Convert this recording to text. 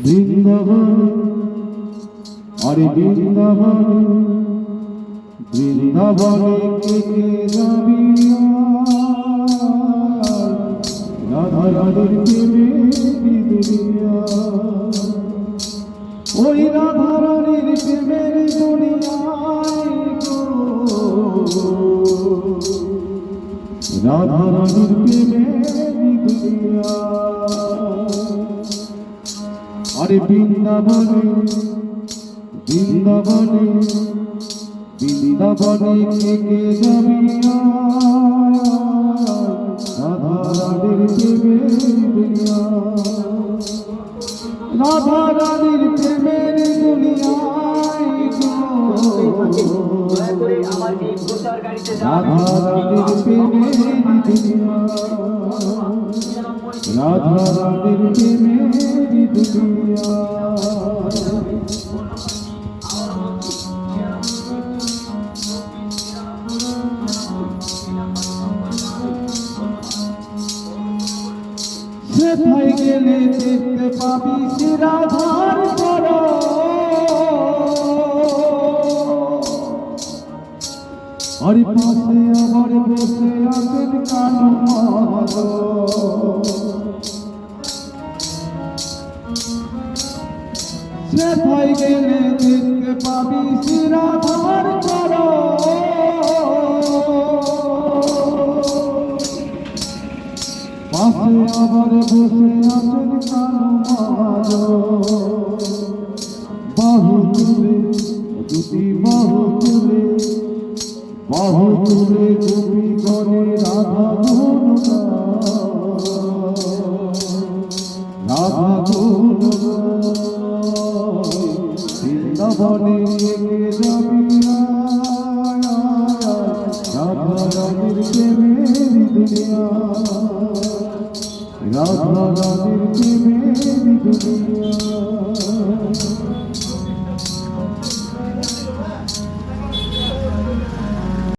বৃন্দাবন আরে বৃন্দাবন বৃন্দাবনে কে যাবি রাধা রানীর প্রেমে দুনিয়া ওই রাধা রানীর প্রেমের দুনিয়ায় রাধা রানীর প্রেমের দুনিয়া আরে বৃন্দাবনে বৃন্দাবনে বৃন্দাবনে কে যাবি রাধা রানীর প্রেমের দুনিয়া রাধা রানীর প্রেমের দুনিয়ায় রাধা রানীর প্রেমের দুনিয়া রাধা রানীর প্রেমের দুনিয়া সেথায় গেলে দেখতে পাবি সে রাধার পরশ আরে পাশে আবার বসে আছেন কানু মাধব সেথায় গেলে দেখতে পাবি সে রাধার পরশ পাশে আবার বসে আছেন কানু মাধব বাহু তুলে দুটি বাহু তুলে গোপী করে রাধা গুণ রাধা গুণ বৃন্দাবনে কে যাবি রাধা রানীর প্রেমের দুনিয়া রাধা রানীর প্রেমের দুনিয়া